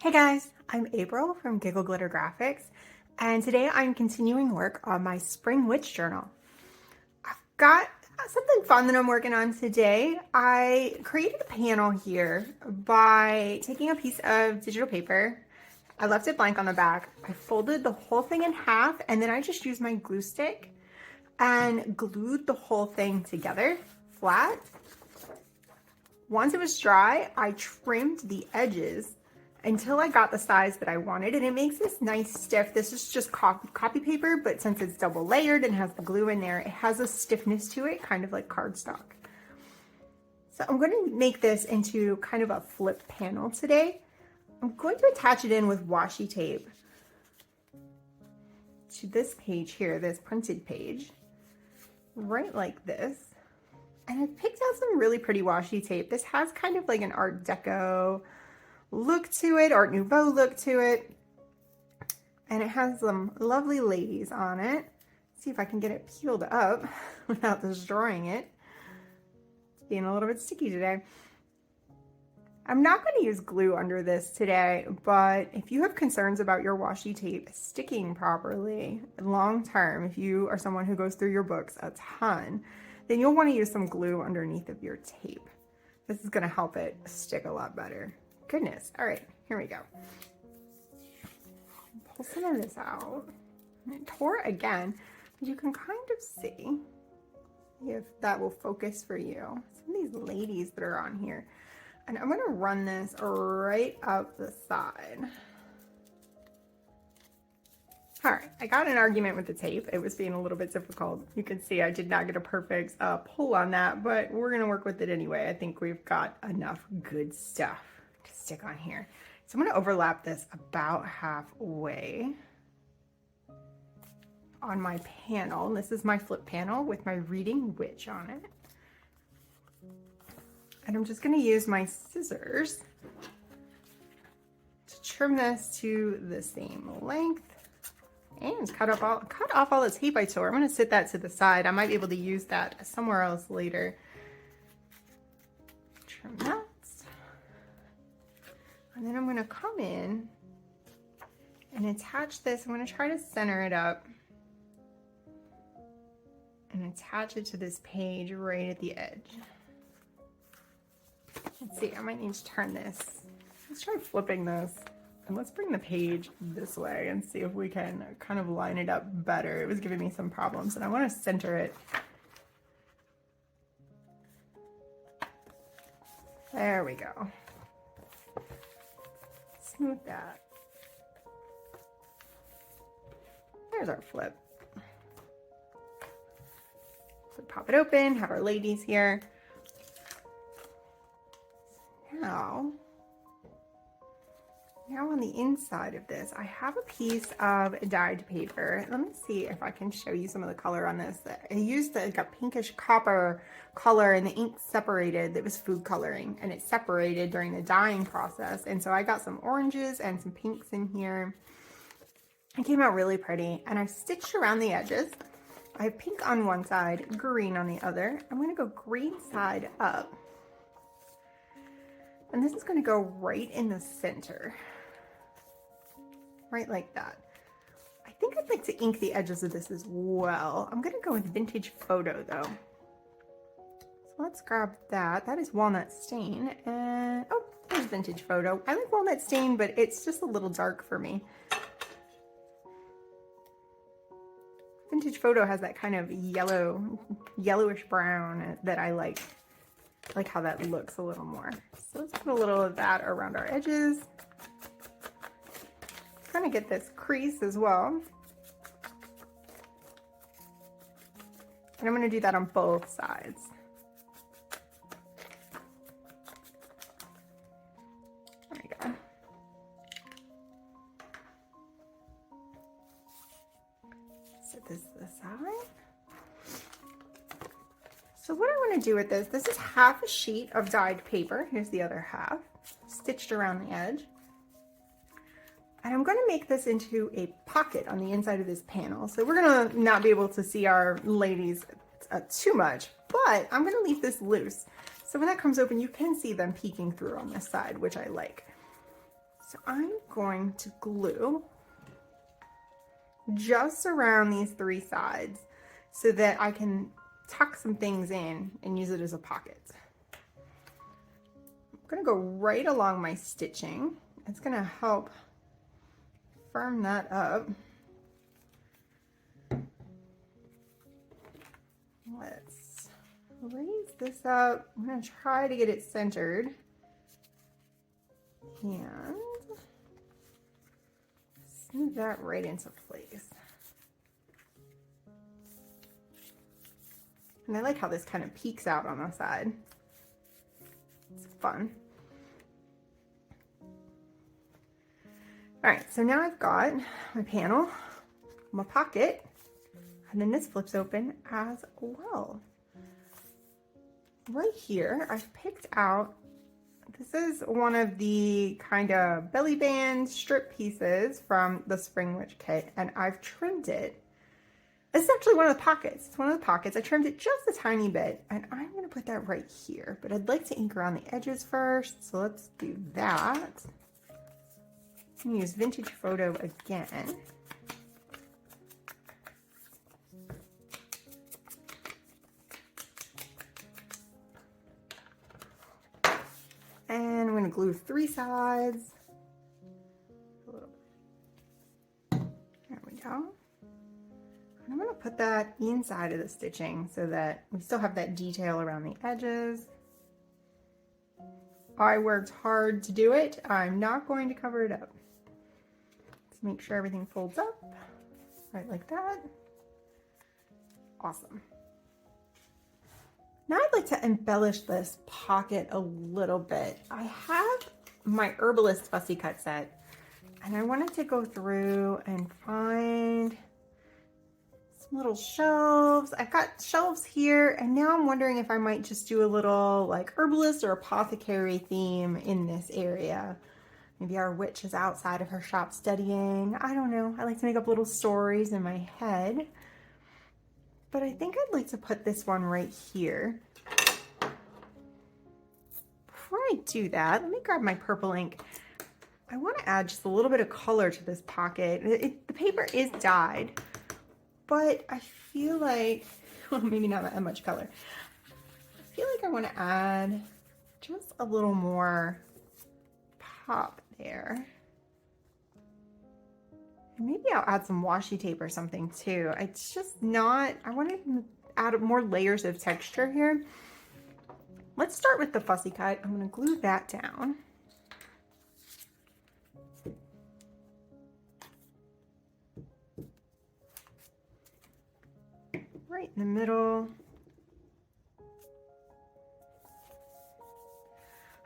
Hey guys, I'm April from Giggle Glitter Graphics, and today I'm continuing work on my Spring Witch Journal. I've got something fun that I'm working on today. I created a panel here by taking a piece of digital paper. I left it blank on the back. I folded the whole thing in half, and then I just used my glue stick and glued the whole thing together flat. Once it was dry, I trimmed the edges until I got the size that I wanted, and it makes this nice stiff. This is just copy paper, but since it's double layered and has the glue in there, it has a stiffness to it, kind of like cardstock. So I'm going to make this into kind of a flip panel today. I'm going to attach it in with washi tape to this page here, this printed page, right like this. And I've picked out some really pretty washi tape. This has kind of like an Art Deco look to it, Art Nouveau look to it. And it has some lovely ladies on it. Let's see if I can get it peeled up without destroying it. It's being a little bit sticky today. I'm not going to use glue under this today, but if you have concerns about your washi tape sticking properly long term, if you are someone who goes through your books a ton, then you'll want to use some glue underneath of your tape. This is going to help it stick a lot better. Goodness. All right, here we go. Pull some of this out. And it tore again. You can kind of see if that will focus for you. Some of these ladies that are on here. And I'm going to run this right up the side. All right, I got an argument with the tape. It was being a little bit difficult. You can see I did not get a perfect pull on that, but we're going to work with it anyway. I think we've got enough good stuff to stick on here. So I'm going to overlap this about halfway on my panel. This is my flip panel with my reading witch on it. And I'm just going to use my scissors to trim this to the same length and cut off all the tape I tore. I'm going to sit that to the side. I might be able to use that somewhere else later. Trim that. And then I'm going to come in and attach this. I'm going to try to center it up and attach it to this page right at the edge. Let's see, I might need to turn this. Let's try flipping this. And let's bring the page this way and see if we can kind of line it up better. It was giving me some problems, and I want to center it. There we go. Smooth that. There's our flip. So pop it open, have our ladies here. Now on the inside of this, I have a piece of dyed paper. Let me see if I can show you some of the color on this. I used like a pinkish copper color, and the ink separated. That was food coloring, and it separated during the dyeing process. And so I got some oranges and some pinks in here. It came out really pretty, and I stitched around the edges. I have pink on one side, green on the other. I'm going to go green side up. And this is going to go right in the center. Right like that. I think I'd like to ink the edges of this as well. I'm going to go with Vintage Photo though. So let's grab that. That is Walnut Stain. And oh, there's Vintage Photo. I like Walnut Stain, but it's just a little dark for me. Vintage Photo has that kind of yellowish brown that I like. I like how that looks a little more. So let's put a little of that around our edges. Kind of get this crease as well. And I'm going to do that on both sides. There we go. Set this to the side. So what I want to do with this is half a sheet of dyed paper. Here's the other half, stitched around the edge. And I'm going to make this into a pocket on the inside of this panel. So we're going to not be able to see our ladies too much, but I'm going to leave this loose. So when that comes open, you can see them peeking through on this side, which I like. So I'm going to glue just around these three sides so that I can tuck some things in and use it as a pocket. I'm gonna go right along my stitching. It's gonna help firm that up. Let's raise this up. I'm gonna try to get it centered and smooth that right into place. And I like how this kind of peeks out on the side. It's fun. All right, so now I've got my panel, my pocket, and then this flips open as well. Right here, I've picked out, this is one of the kind of belly band strip pieces from the Spring Witch kit, and I've trimmed it. This is actually one of the pockets. It's one of the pockets. I trimmed it just a tiny bit, and I'm gonna put that right here, but I'd like to ink around the edges first, so let's do that. I'm gonna use Vintage Photo again. And I'm gonna glue three sides. There we go. And I'm gonna put that inside of the stitching so that we still have that detail around the edges. I worked hard to do it. I'm not going to cover it up. Let's make sure everything folds up, right like that. Awesome. Now I'd like to embellish this pocket a little bit. I have my Herbalist fussy cut set, and I wanted to go through and find some little shelves. I've got shelves here, and now I'm wondering if I might just do a little like herbalist or apothecary theme in this area. Maybe our witch is outside of her shop studying. I don't know. I like to make up little stories in my head. But I think I'd like to put this one right here. Before I do that, let me grab my purple ink. I want to add just a little bit of color to this pocket. The paper is dyed, but I feel like, well, maybe not that much color. I feel like I want to add just a little more pop there. And maybe I'll add some washi tape or something too. It's just not, I want to add more layers of texture here. Let's start with the fussy cut. I'm going to glue that down. Right in the middle.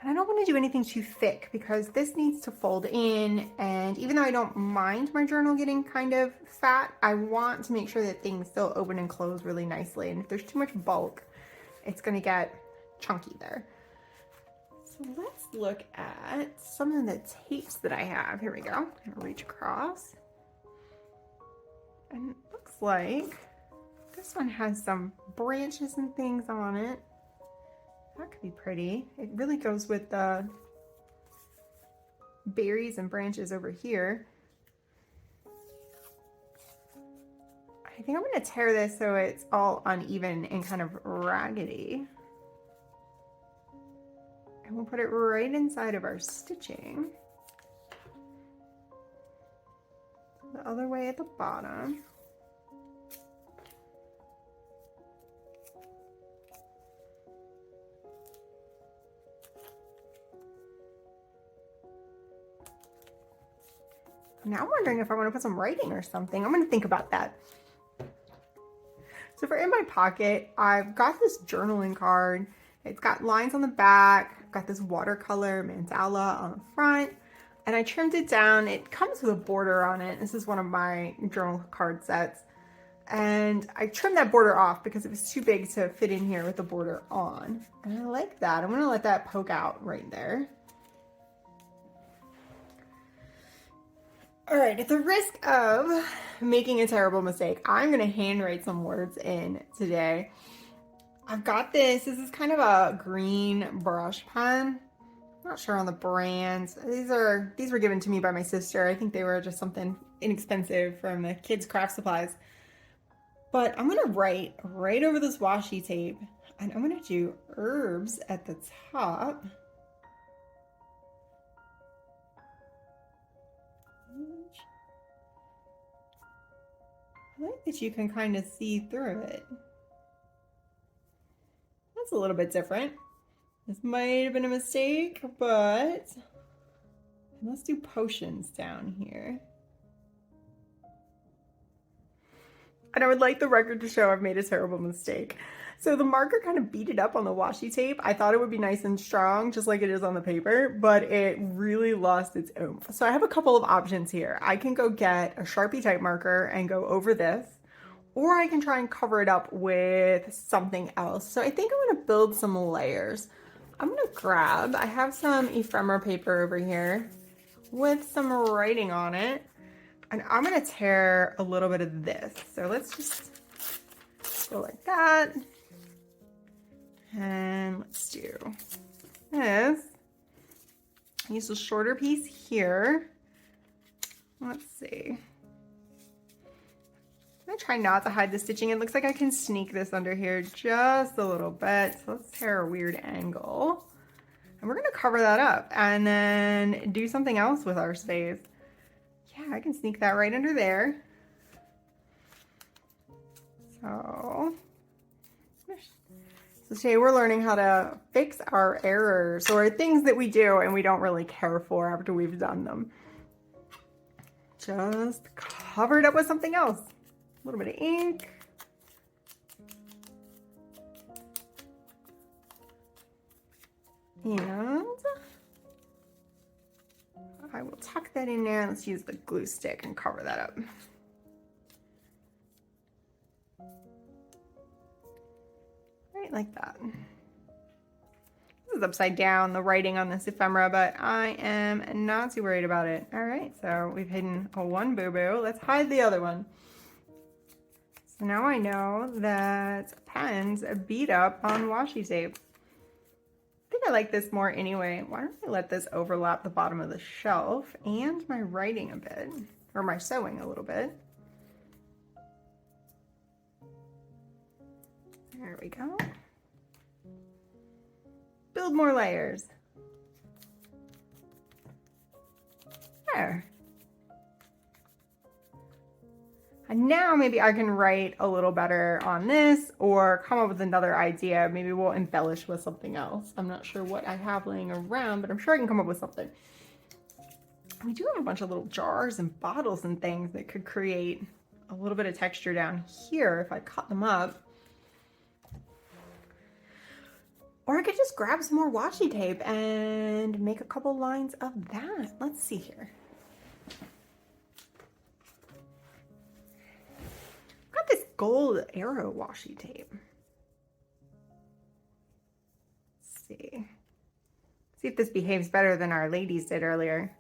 And I don't want to do anything too thick because this needs to fold in, and even though I don't mind my journal getting kind of fat, I want to make sure that things still open and close really nicely, and if there's too much bulk, it's going to get chunky there. So let's look at some of the tapes that I have. Here we go. I'm going to reach across, and it looks like this one has some branches and things on it. That could be pretty. It really goes with the berries and branches over here. I think I'm going to tear this so it's all uneven and kind of raggedy. And we'll put it right inside of our stitching. The other way at the bottom. Now I'm wondering if I want to put some writing or something. I'm going to think about that. So for in my pocket, I've got this journaling card. It's got lines on the back. I've got this watercolor mandala on the front. And I trimmed it down. It comes with a border on it. This is one of my journal card sets. And I trimmed that border off because it was too big to fit in here with the border on. And I like that. I'm going to let that poke out right there. All right, at the risk of making a terrible mistake, I'm gonna handwrite some words in today. I've got this is kind of a green brush pen. Not sure on the brands. These were given to me by my sister. I think they were just something inexpensive from the kids' craft supplies. But I'm gonna write right over this washi tape, and I'm gonna do herbs at the top. I like that you can kind of see through it. That's a little bit different. This might have been a mistake, but let's do potions down here. And I would like the record to show I've made a terrible mistake. So the marker kind of beat it up on the washi tape. I thought it would be nice and strong, just like it is on the paper, but it really lost its oomph. So I have a couple of options here. I can go get a Sharpie type marker and go over this, or I can try and cover it up with something else. So I think I'm gonna build some layers. I'm gonna grab, I have some ephemera paper over here with some writing on it, and I'm gonna tear a little bit of this. So let's just go like that. And let's do this. Use a shorter piece here. Let's see. I'm gonna try not to hide the stitching. It looks like I can sneak this under here just a little bit. So let's tear a weird angle. And we're gonna cover that up and then do something else with our space. Yeah, I can sneak that right under there. So today we're learning how to fix our errors or things that we do and we don't really care for after we've done them. Just cover it up with something else. A little bit of ink. And I will tuck that in there. Let's use the glue stick and cover that up. Right like that. This is upside down, the writing on this ephemera, but I am not too worried about it. All right, so we've hidden one boo-boo. Let's hide the other one. So now I know that pens beat up on washi tape. I think I like this more anyway. Why don't I let this overlap the bottom of the shelf and my writing a bit, or my sewing a little bit. There we go. Build more layers. There. And now maybe I can write a little better on this or come up with another idea. Maybe we'll embellish with something else. I'm not sure what I have laying around, but I'm sure I can come up with something. We do have a bunch of little jars and bottles and things that could create a little bit of texture down here if I cut them up. Or I could just grab some more washi tape and make a couple lines of that. Let's see here. I've got this gold arrow washi tape. Let's see. See if this behaves better than our ladies did earlier.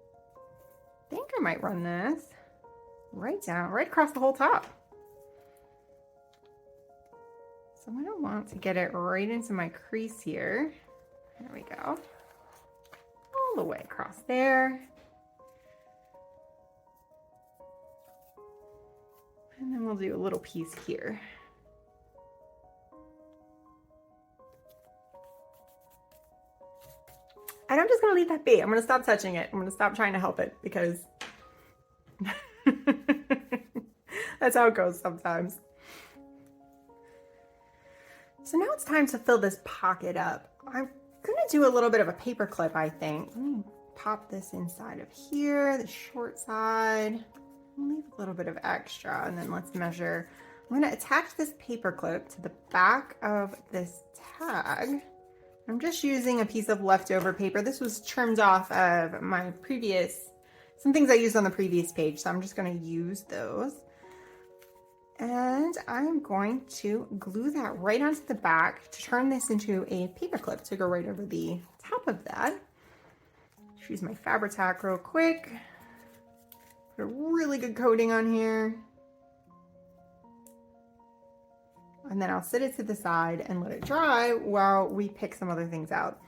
I think I might run this right down, right across the whole top. So I'm gonna want to get it right into my crease here. There we go. All the way across there. And then we'll do a little piece here. And I'm just gonna leave that be. I'm gonna stop touching it. I'm gonna stop trying to help it because that's how it goes sometimes. So now it's time to fill this pocket up. I'm gonna do a little bit of a paper clip, I think. Let me pop this inside of here, the short side, leave a little bit of extra, and then let's measure. I'm gonna attach this paper clip to the back of this tag. I'm just using a piece of leftover paper. This was trimmed off of my previous, some things I used on the previous page, so I'm just gonna use those. And I'm going to glue that right onto the back to turn this into a paper clip to go right over the top of that. Just use my Fabri-Tac real quick. Put a really good coating on here. And then I'll set it to the side and let it dry while we pick some other things out.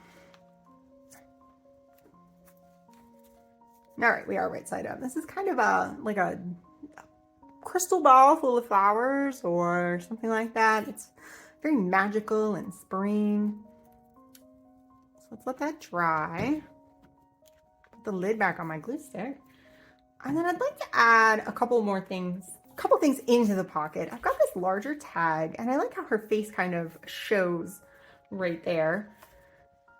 All right, we are right side up. This is kind of like a crystal ball full of flowers or something like that. It's very magical and spring. So let's let that dry. Put the lid back on my glue stick. And then I'd like to add a couple things into the pocket. I've got this larger tag and I like how her face kind of shows right there.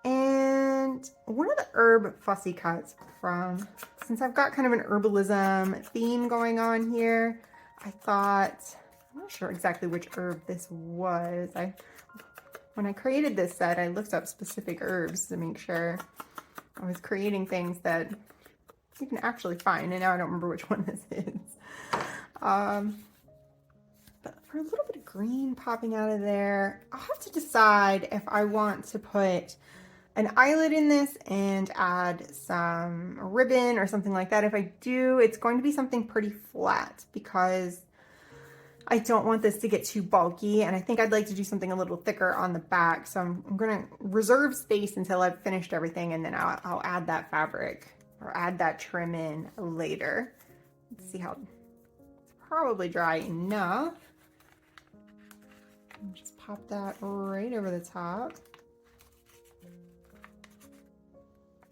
And one of the herb fussy cuts since I've got kind of an herbalism theme going on here, I thought, I'm not sure exactly which herb this was. When I created this set, I looked up specific herbs to make sure I was creating things that you can actually find, and now I don't remember which one this is. But for a little bit of green popping out of there, I'll have to decide if I want to put an eyelet in this and add some ribbon or something like that. If I do, it's going to be something pretty flat because I don't want this to get too bulky, and I think I'd like to do something a little thicker on the back. So I'm going to reserve space until I've finished everything, and then I'll add that fabric or add that trim in later. Let's see how it's probably dry enough. Just pop that right over the top.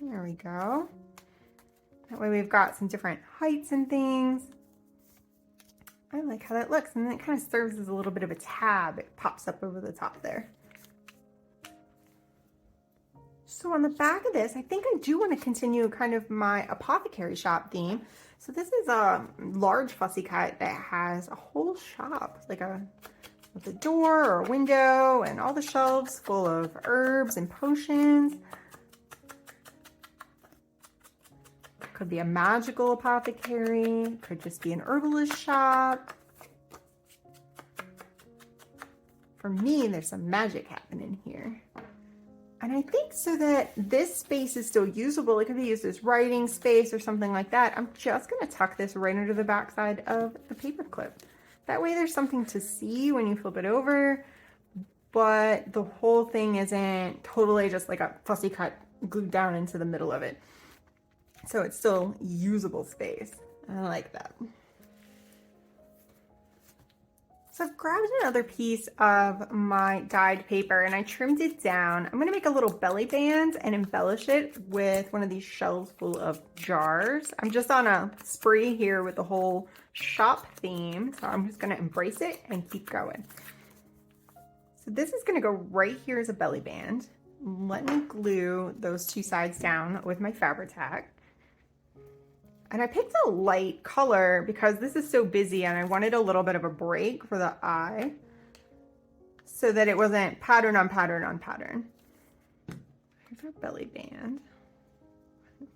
There we go. That way we've got some different heights and things. I like how that looks, and then it kind of serves as a little bit of a tab. It pops up over the top there. So on the back of this, I think I do want to continue kind of my apothecary shop theme. So this is a large fussy cut that has a whole shop, like with a door or a window and all the shelves full of herbs and potions. Could be a magical apothecary, could just be an herbalist shop. For me, there's some magic happening here. And I think so that this space is still usable, it could be used as writing space or something like that. I'm just gonna tuck this right under the backside of the paper clip. That way there's something to see when you flip it over, but the whole thing isn't totally just like a fussy cut glued down into the middle of it. So it's still usable space. I like that. So I've grabbed another piece of my dyed paper and I trimmed it down. I'm gonna make a little belly band and embellish it with one of these shells full of jars. I'm just on a spree here with the whole shop theme, so I'm just gonna embrace it and keep going. So this is gonna go right here as a belly band. Let me glue those two sides down with my Fabri-Tac. And I picked a light color because this is so busy and I wanted a little bit of a break for the eye so that it wasn't pattern on pattern on pattern. Here's our belly band.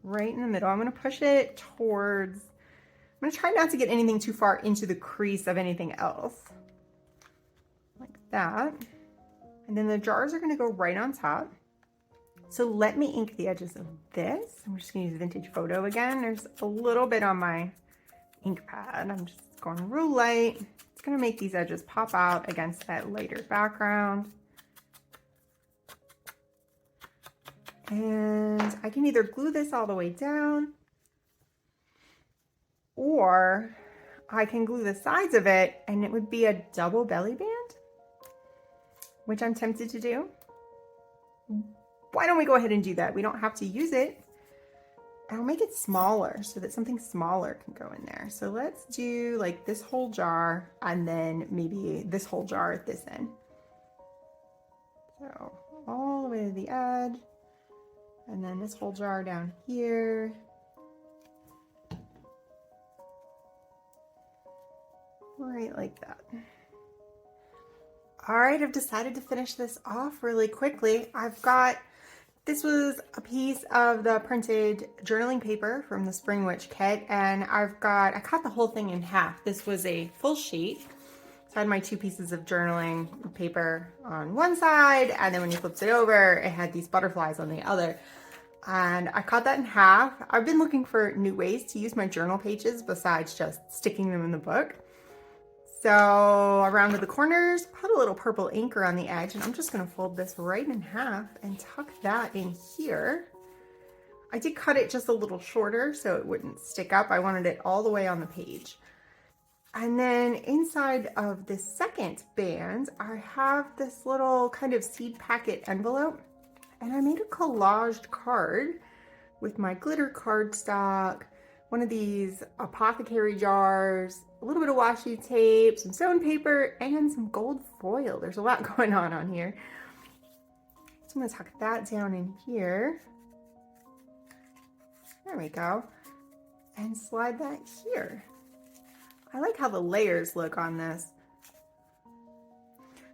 Right in the middle. I'm going to push it towards, I'm going to try not to get anything too far into the crease of anything else. Like that. And then the jars are going to go right on top. So let me ink the edges of this. I'm just gonna use Vintage Photo again. There's a little bit on my ink pad. I'm just going real light. It's gonna make these edges pop out against that lighter background. And I can either glue this all the way down or I can glue the sides of it and it would be a double belly band, which I'm tempted to do. Why don't we go ahead and do that? We don't have to use it. I'll make it smaller so that something smaller can go in there. So let's do like this whole jar and then maybe this whole jar at this end. So all the way to the edge and then this whole jar down here. Right like that. All right, I've decided to finish this off really quickly. This was a piece of the printed journaling paper from the Spring Witch kit, and I cut the whole thing in half. This was a full sheet. So I had my two pieces of journaling paper on one side, and then when you flipped it over, it had these butterflies on the other. And I cut that in half. I've been looking for new ways to use my journal pages besides just sticking them in the book. So around to the corners, put a little purple anchor on the edge, and I'm just gonna fold this right in half and tuck that in here. I did cut it just a little shorter so it wouldn't stick up. I wanted it all the way on the page. And then inside of the second band, I have this little kind of seed packet envelope, and I made a collaged card with my glitter cardstock, one of these apothecary jars, a little bit of washi tape, some sewn paper, and some gold foil. There's a lot going on here. So I'm gonna tuck that down in here. There we go. And slide that here. I like how the layers look on this.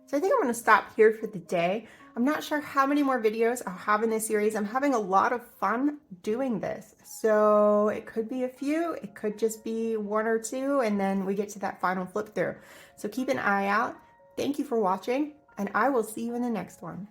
So I think I'm going to stop here for the day. I'm not sure how many more videos I'll have in this series. I'm having a lot of fun doing this. So it could be a few, it could just be one or two, and then we get to that final flip through. So keep an eye out. Thank you for watching, and I will see you in the next one.